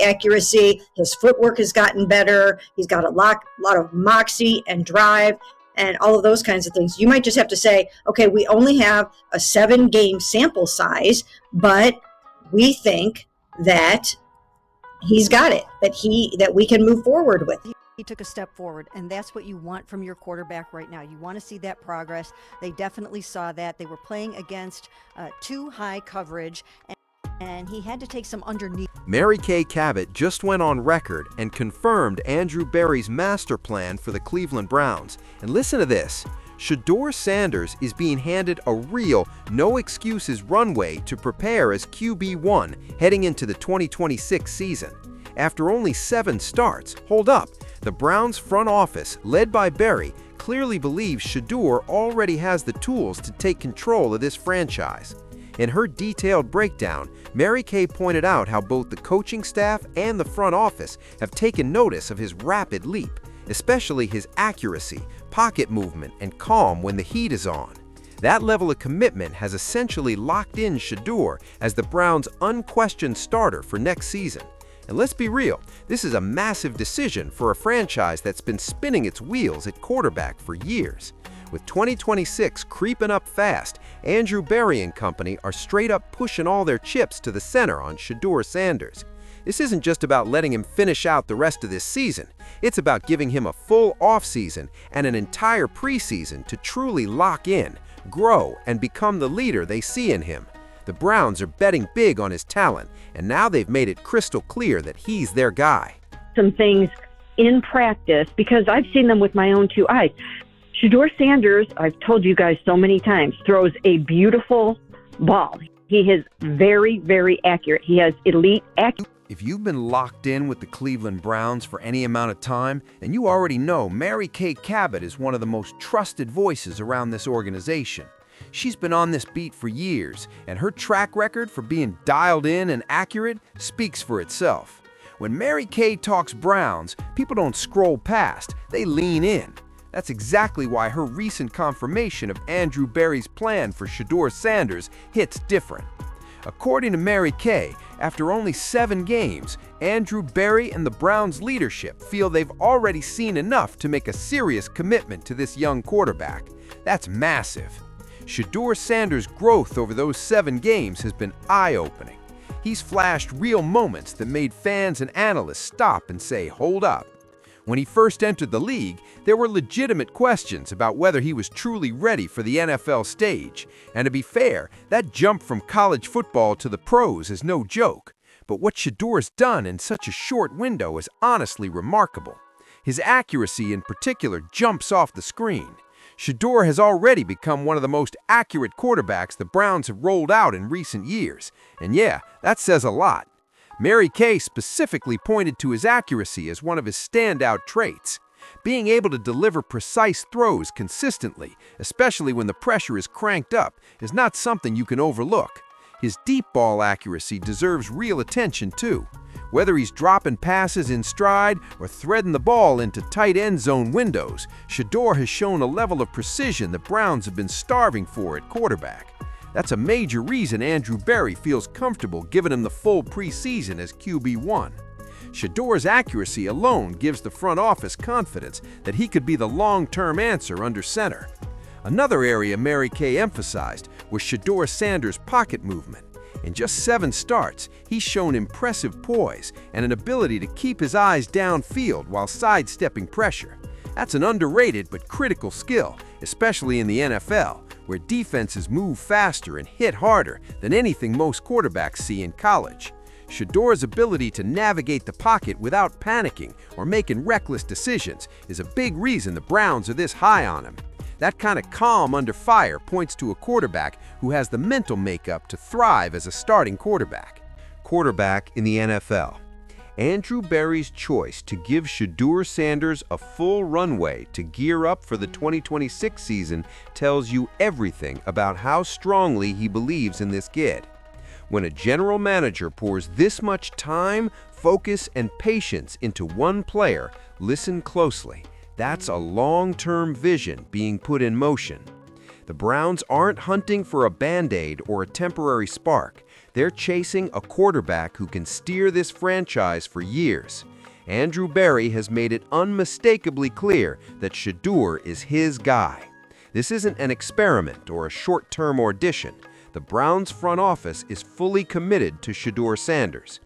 accuracy. His footwork has gotten better. He's got a lot of moxie and drive and all of those kinds of things. You might just have to say, okay, we only have a 7-game sample size, but we think that he's got it, that we can move forward with. He took a step forward, and that's what you want from your quarterback right now. You want to see that progress. They definitely saw that. They were playing against too high coverage, and he had to take some underneath. Mary Kay Cabot just went on record and confirmed Andrew Berry's master plan for the Cleveland Browns. And listen to this. Shedeur Sanders is being handed a real, no-excuses runway to prepare as QB1 heading into the 2026 season. After only 7 starts, hold up, the Browns front office, led by Berry, clearly believes Shedeur already has the tools to take control of this franchise. In her detailed breakdown, Mary Kay pointed out how both the coaching staff and the front office have taken notice of his rapid leap, especially his accuracy, pocket movement, and calm when the heat is on. That level of commitment has essentially locked in Shedeur as the Browns' unquestioned starter for next season. And let's be real, this is a massive decision for a franchise that's been spinning its wheels at quarterback for years. With 2026 creeping up fast, Andrew Berry and company are straight up pushing all their chips to the center on Shedeur Sanders. This isn't just about letting him finish out the rest of this season. It's about giving him a full offseason and an entire preseason to truly lock in, grow, and become the leader they see in him. The Browns are betting big on his talent, and now they've made it crystal clear that he's their guy. Some things in practice, because I've seen them with my own 2 eyes. Shedeur Sanders, I've told you guys so many times, throws a beautiful ball. He is very, very accurate. He has elite accuracy. If you've been locked in with the Cleveland Browns for any amount of time, then you already know Mary Kay Cabot is one of the most trusted voices around this organization. She's been on this beat for years, and her track record for being dialed in and accurate speaks for itself. When Mary Kay talks Browns, people don't scroll past, they lean in. That's exactly why her recent confirmation of Andrew Berry's plan for Shedeur Sanders hits different. According to Mary Kay, after only 7 games, Andrew Berry and the Browns' leadership feel they've already seen enough to make a serious commitment to this young quarterback. That's massive. Shedeur Sanders' growth over those 7 games has been eye-opening. He's flashed real moments that made fans and analysts stop and say, hold up. When he first entered the league, there were legitimate questions about whether he was truly ready for the NFL stage. And to be fair, that jump from college football to the pros is no joke. But what Shedeur's done in such a short window is honestly remarkable. His accuracy in particular jumps off the screen. Shedeur has already become one of the most accurate quarterbacks the Browns have rolled out in recent years. And yeah, that says a lot. Mary Kay specifically pointed to his accuracy as one of his standout traits. Being able to deliver precise throws consistently, especially when the pressure is cranked up, is not something you can overlook. His deep ball accuracy deserves real attention too. Whether he's dropping passes in stride or threading the ball into tight end zone windows, Shedeur has shown a level of precision the Browns have been starving for at quarterback. That's a major reason Andrew Berry feels comfortable giving him the full preseason as QB1. Shedeur's accuracy alone gives the front office confidence that he could be the long-term answer under center. Another area Mary Kay emphasized was Shedeur Sanders' pocket movement. In just 7 starts, he's shown impressive poise and an ability to keep his eyes downfield while sidestepping pressure. That's an underrated but critical skill, especially in the NFL, where defenses move faster and hit harder than anything most quarterbacks see in college. Shedeur's ability to navigate the pocket without panicking or making reckless decisions is a big reason the Browns are this high on him. That kind of calm under fire points to a quarterback who has the mental makeup to thrive as a starting quarterback. Quarterback in the NFL. Andrew Berry's choice to give Shedeur Sanders a full runway to gear up for the 2026 season tells you everything about how strongly he believes in this kid. When a general manager pours this much time, focus, and patience into one player, listen closely. That's a long-term vision being put in motion. The Browns aren't hunting for a Band-Aid or a temporary spark. They're chasing a quarterback who can steer this franchise for years. Andrew Berry has made it unmistakably clear that Shedeur is his guy. This isn't an experiment or a short-term audition. The Browns front office is fully committed to Shedeur Sanders.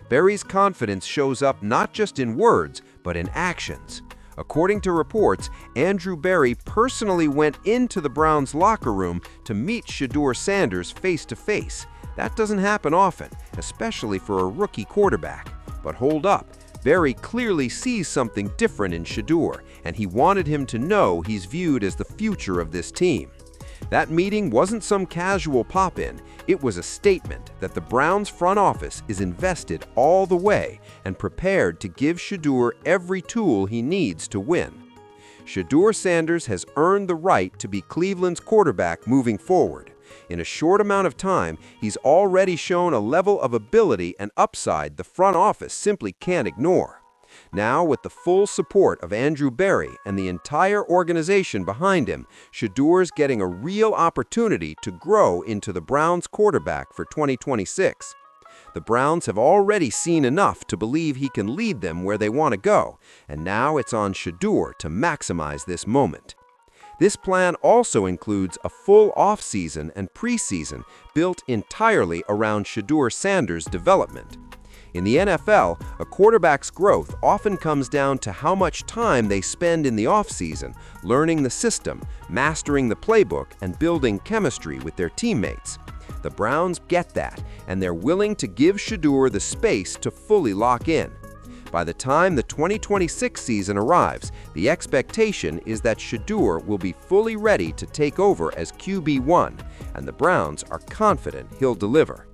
Berry's confidence shows up not just in words, but in actions. According to reports, Andrew Berry personally went into the Browns locker room to meet Shedeur Sanders face-to-face. That doesn't happen often, especially for a rookie quarterback. But hold up, Berry clearly sees something different in Shedeur, and he wanted him to know he's viewed as the future of this team. That meeting wasn't some casual pop-in. It was a statement that the Browns front office is invested all the way and prepared to give Shedeur every tool he needs to win. Shedeur Sanders has earned the right to be Cleveland's quarterback moving forward. In a short amount of time, he's already shown a level of ability and upside the front office simply can't ignore. Now, with the full support of Andrew Berry and the entire organization behind him, Shedeur's getting a real opportunity to grow into the Browns' quarterback for 2026. The Browns have already seen enough to believe he can lead them where they want to go, and now it's on Shedeur to maximize this moment. This plan also includes a full offseason and preseason built entirely around Shedeur Sanders' development. In the NFL, a quarterback's growth often comes down to how much time they spend in the offseason learning the system, mastering the playbook, and building chemistry with their teammates. The Browns get that, and they're willing to give Shedeur the space to fully lock in. By the time the 2026 season arrives, the expectation is that Shedeur will be fully ready to take over as QB1, and the Browns are confident he'll deliver.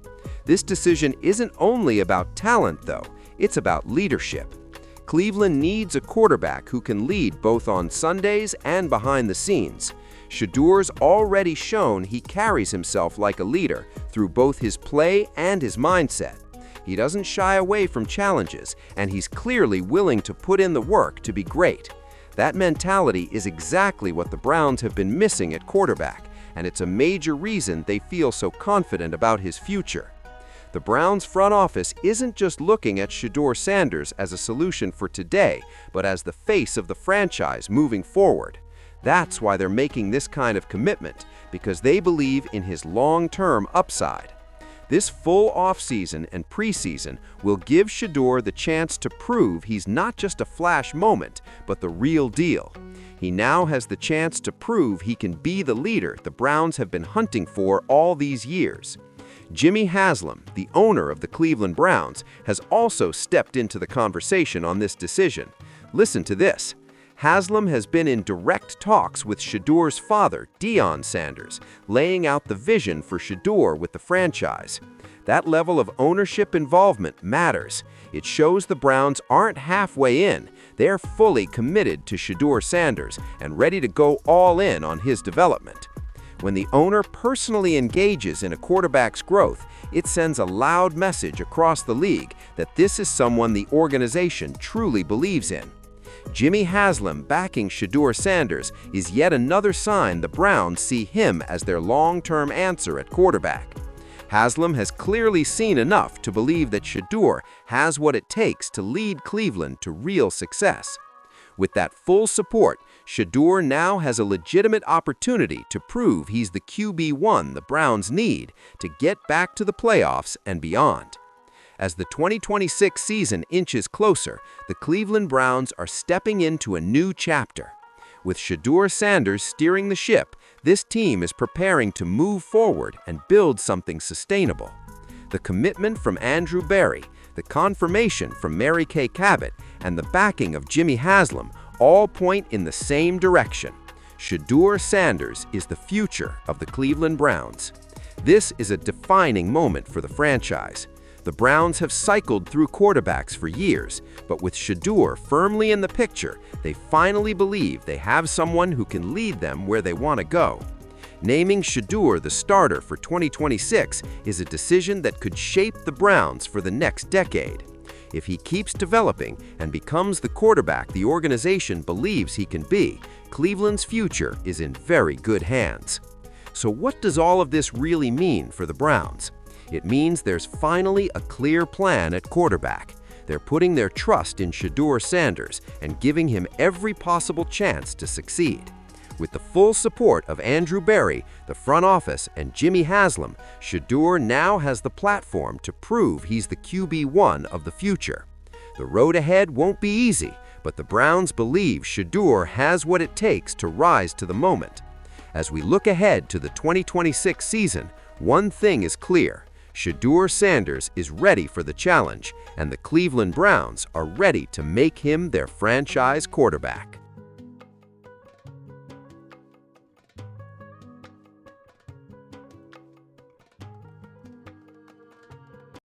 This decision isn't only about talent, though. It's about leadership. Cleveland needs a quarterback who can lead both on Sundays and behind the scenes. Shedeur's already shown he carries himself like a leader through both his play and his mindset. He doesn't shy away from challenges, and he's clearly willing to put in the work to be great. That mentality is exactly what the Browns have been missing at quarterback, and it's a major reason they feel so confident about his future. The Browns front office isn't just looking at Shedeur Sanders as a solution for today, but as the face of the franchise moving forward. That's why they're making this kind of commitment, because they believe in his long-term upside. This full offseason and preseason will give Shedeur the chance to prove he's not just a flash moment, but the real deal. He now has the chance to prove he can be the leader the Browns have been hunting for all these years. Jimmy Haslam, the owner of the Cleveland Browns, has also stepped into the conversation on this decision. Listen to this. Haslam has been in direct talks with Shedeur's father, Deion Sanders, laying out the vision for Shedeur with the franchise. That level of ownership involvement matters. It shows the Browns aren't halfway in. They're fully committed to Shedeur Sanders and ready to go all in on his development. When the owner personally engages in a quarterback's growth, it sends a loud message across the league that this is someone the organization truly believes in. Jimmy Haslam backing Shedeur Sanders is yet another sign the Browns see him as their long-term answer at quarterback. Haslam has clearly seen enough to believe that Shedeur has what it takes to lead Cleveland to real success. With that full support, Shedeur now has a legitimate opportunity to prove he's the QB1 the Browns need to get back to the playoffs and beyond. As the 2026 season inches closer, the Cleveland Browns are stepping into a new chapter. With Shedeur Sanders steering the ship, this team is preparing to move forward and build something sustainable. The commitment from Andrew Berry, the confirmation from Mary Kay Cabot, and the backing of Jimmy Haslam all point in the same direction. Shedeur Sanders is the future of the Cleveland Browns. This is a defining moment for the franchise. The Browns have cycled through quarterbacks for years, but with Shedeur firmly in the picture, they finally believe they have someone who can lead them where they want to go. Naming Shedeur the starter for 2026 is a decision that could shape the Browns for the next decade. If he keeps developing and becomes the quarterback the organization believes he can be, Cleveland's future is in very good hands. So what does all of this really mean for the Browns? It means there's finally a clear plan at quarterback. They're putting their trust in Shedeur Sanders and giving him every possible chance to succeed. With the full support of Andrew Berry, the front office, and Jimmy Haslam, Shedeur now has the platform to prove he's the QB1 of the future. The road ahead won't be easy, but the Browns believe Shedeur has what it takes to rise to the moment. As we look ahead to the 2026 season, one thing is clear. Shedeur Sanders is ready for the challenge, and the Cleveland Browns are ready to make him their franchise quarterback.